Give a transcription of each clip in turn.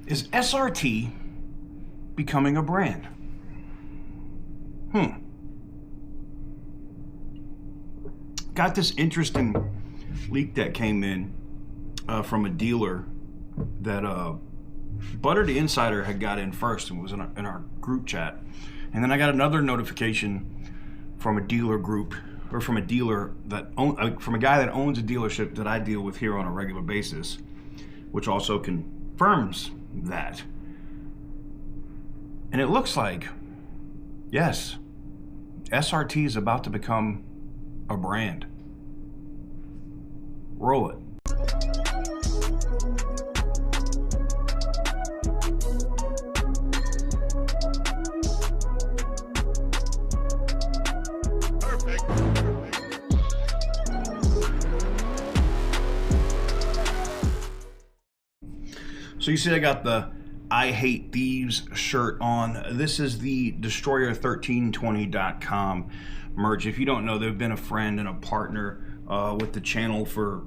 Is SRT becoming a brand? Got this interesting leak that came in from a dealer that Butter the Insider had got in first and was in our group chat. And then I got another notification from a dealer group, or from a dealer that from a guy that owns a dealership that I deal with here on a regular basis, which also confirms that. And it looks like, yes, SRT is about to become a brand. Roll it. So you see I got the I Hate Thieves shirt on. This is the Destroyer1320.com merch. If you don't know, they've been a friend and a partner with the channel for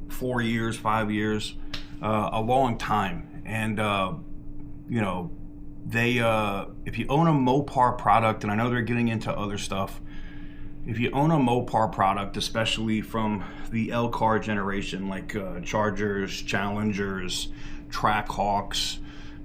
4 years, 5 years, a long time. And they if you own a Mopar product, and I know they're getting into other stuff, if you own a Mopar product, especially from the L-Car generation, like Chargers, Challengers, Trackhawks,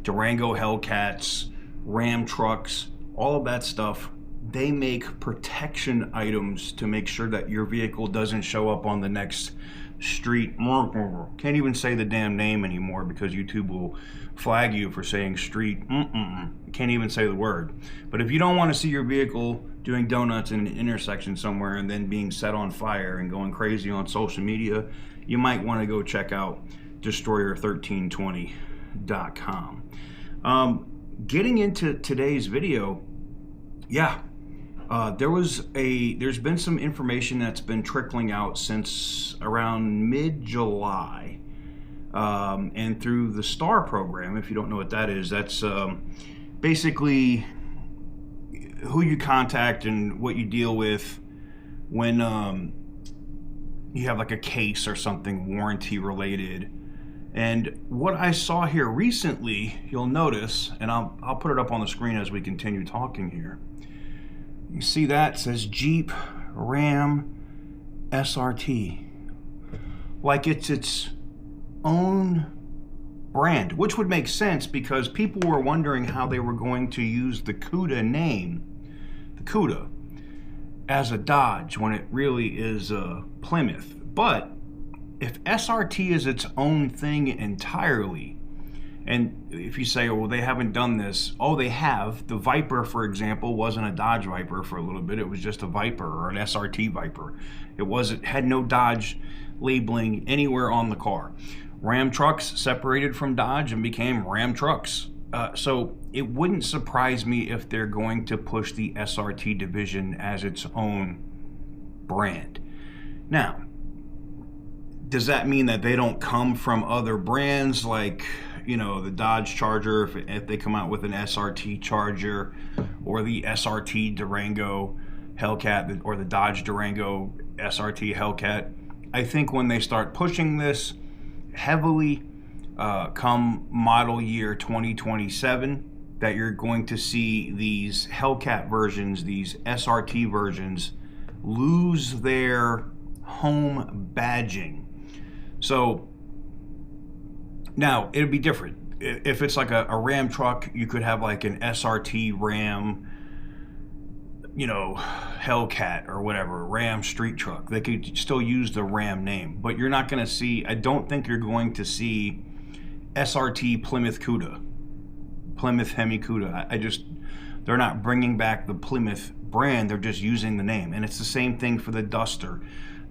Durango Hellcats, Ram trucks, all of that stuff, they make protection items to make sure that your vehicle doesn't show up on the next street. Can't even say the damn name anymore because YouTube will flag you for saying street. Can't even say the word. But if you don't want to see your vehicle doing donuts in an intersection somewhere and then being set on fire and going crazy on social media, you might want to go check out Destroyer1320.com. Getting into today's video, there's been some information that's been trickling out since around mid-July, and through the STAR program. If you don't know what that is, that's basically who you contact and what you deal with when you have like a case or something warranty related. And what I saw here recently, you'll notice, and I'll put it up on the screen as we continue talking here. You see that? It says Jeep Ram SRT. Like it's its own brand, which would make sense because people were wondering how they were going to use the CUDA name, the CUDA, as a Dodge when it really is a Plymouth. But if SRT is its own thing entirely, and if you say, oh, well, they haven't done this, oh, they have. The Viper, for example, wasn't a Dodge Viper for a little bit. It was just a Viper, or an SRT Viper. It had no Dodge labeling anywhere on the car. Ram trucks separated from Dodge and became Ram trucks. So it wouldn't surprise me if they're going to push the SRT division as its own brand. Now, does that mean that they don't come from other brands like, the Dodge Charger, if they come out with an SRT Charger, or the SRT Durango Hellcat, or the Dodge Durango SRT Hellcat? I think when they start pushing this heavily come model year 2027, that you're going to see these Hellcat versions, these SRT versions, lose their home badging. So now it'd be different. If it's like a Ram truck, you could have like an SRT Ram, Hellcat or whatever, Ram street truck. They could still use the Ram name, but you're not going to see, I don't think you're going to see SRT Plymouth CUDA, Plymouth Hemi CUDA. They're not bringing back the Plymouth brand, they're just using the name. And it's the same thing for the Duster,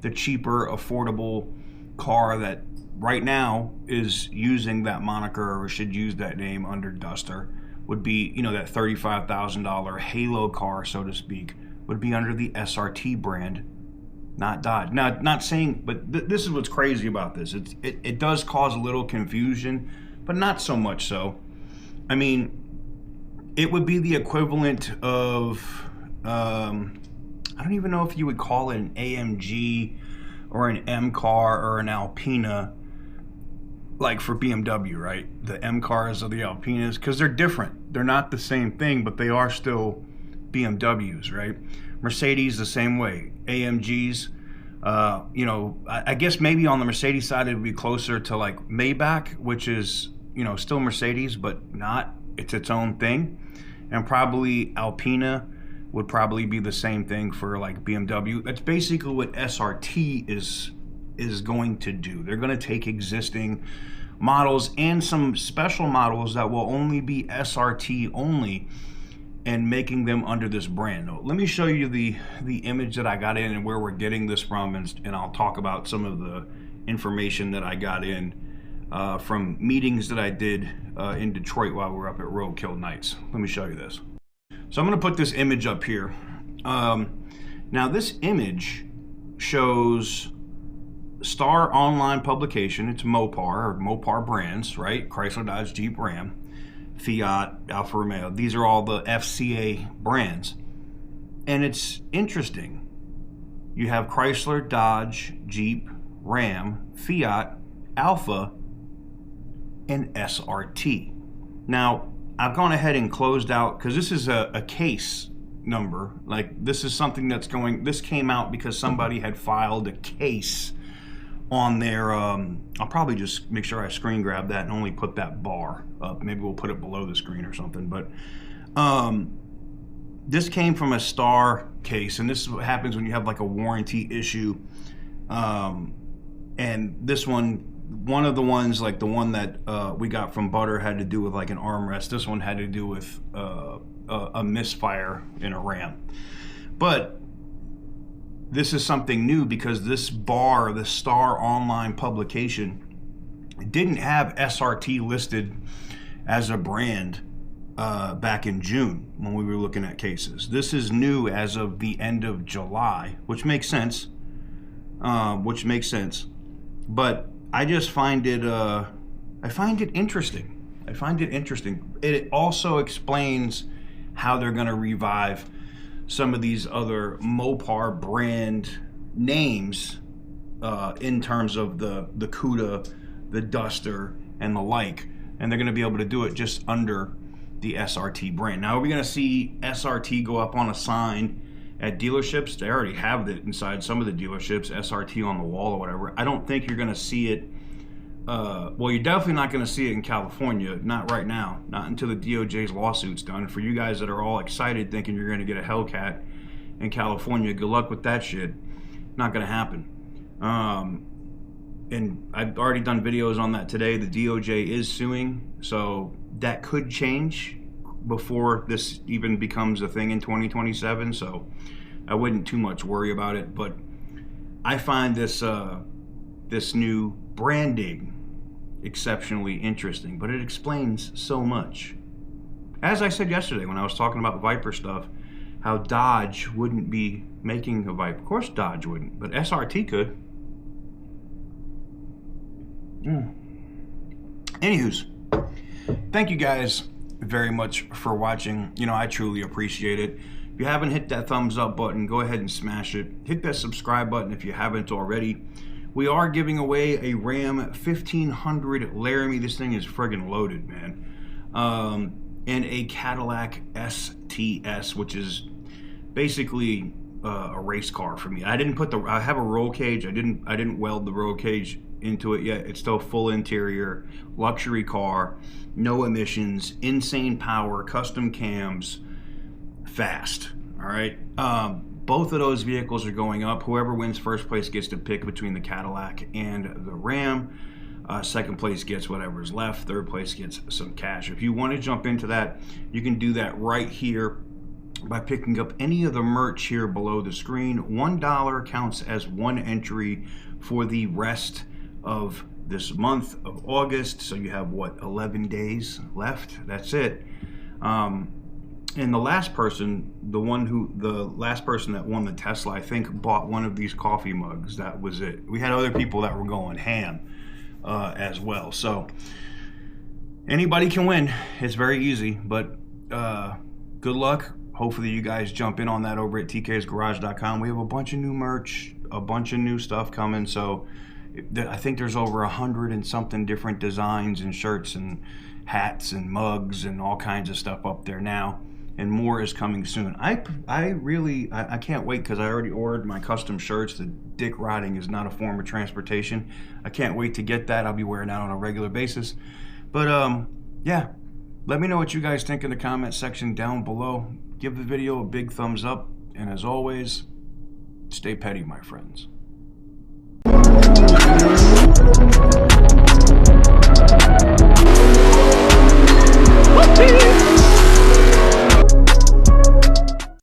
the cheaper, affordable car that right now is using that moniker, or should use that name under Duster, would be, that $35,000 Halo car, so to speak, would be under the SRT brand, not Dodge. Now, not saying, but this is what's crazy about this. It does cause a little confusion, but not so much so. I mean, it would be the equivalent of, I don't even know if you would call it an AMG or an M car or an Alpina, like for BMW, right? The M cars or the Alpinas, because they're different. They're not the same thing, but they are still BMWs, right? Mercedes the same way. AMGs, you know, I guess maybe on the Mercedes side it would be closer to like Maybach, which is, you know, still Mercedes, but not. It's its own thing. And probably Alpina would probably be the same thing for like BMW. That's basically what SRT is going to do. They're going to take existing models and some special models that will only be SRT only and making them under this brand. Now, let me show you the image that I got in and where we're getting this from, and I'll talk about some of the information that I got in from meetings that I did in Detroit while we were up at Roadkill Nights. Let me show you this. So I'm going to put this image up here. Now this image shows Star Online Publication. It's Mopar, or Mopar brands, right? Chrysler, Dodge, Jeep, Ram, Fiat, Alfa Romeo. These are all the FCA brands. And it's interesting. You have Chrysler, Dodge, Jeep, Ram, Fiat, Alfa, and SRT. Now, I've gone ahead and closed out, because this is a case number. Like, this is something that's going, this came out because somebody had filed a case on their, I'll probably just make sure I screen grab that and only put that bar up. Maybe we'll put it below the screen or something. But this came from a Star case, and this is what happens when you have like a warranty issue. And this one of the ones, like the one that we got from Butter, had to do with like an armrest. This one had to do with a misfire in a Ram. But this is something new, because this bar, the Star Online Publication, didn't have SRT listed as a brand back in June when we were looking at cases. This is new as of the end of July, which makes sense. But I just find it, I find it interesting. It also explains how they're going to revive some of these other Mopar brand names in terms of the Cuda, the Duster, and the like. And they're going to be able to do it just under the SRT brand. Now, are we going to see SRT go up on a sign at dealerships? They already have it inside some of the dealerships, SRT on the wall or whatever. I don't think you're going to see it. Well, you're definitely not going to see it in California, not right now, not until the DOJ's lawsuit's done. For you guys that are all excited thinking you're going to get a Hellcat in California, good luck with that shit. Not going to happen. And I've already done videos on that today. The DOJ is suing, so that could change before this even becomes a thing in 2027, so I wouldn't too much worry about it. But I find this this new branding exceptionally interesting, but it explains so much. As I said yesterday when I was talking about Viper stuff, how Dodge wouldn't be making a Viper. Of course Dodge wouldn't, but SRT could. Anywho's, thank you guys very much for watching. You know, I truly appreciate it. If you haven't hit that thumbs up button, go ahead and smash it. Hit that subscribe button if you haven't already. We are giving away a Ram 1500 Laramie. This thing is friggin' loaded, man. And a Cadillac STS, which is basically a race car for me. I didn't put I have a roll cage. I didn't weld the roll cage into it yet. It's still full interior, luxury car, no emissions, insane power, custom cams, fast. All right. Both of those vehicles are going up. Whoever wins first place gets to pick between the Cadillac and the Ram. Second place gets whatever's left. Third place gets some cash. If you want to jump into that, you can do that right here by picking up any of the merch here below the screen. $1 counts as one entry for the rest of this month of August. So you have, what, 11 days left? That's it. And the last person, the last person that won the Tesla, I think, bought one of these coffee mugs. That was it. We had other people that were going ham as well. So anybody can win. It's very easy, but good luck. Hopefully you guys jump in on that over at tksgarage.com. We have a bunch of new merch, a bunch of new stuff coming. So I think there's over 100 and something different designs and shirts and hats and mugs and all kinds of stuff up there now, and more is coming soon. I really can't wait, because I already ordered my custom shirts. The dick riding is not a form of transportation. I can't wait to get that. I'll be wearing that on a regular basis. But yeah, let me know what you guys think in the comment section down below. Give the video a big thumbs up, and as always, stay petty, my friends.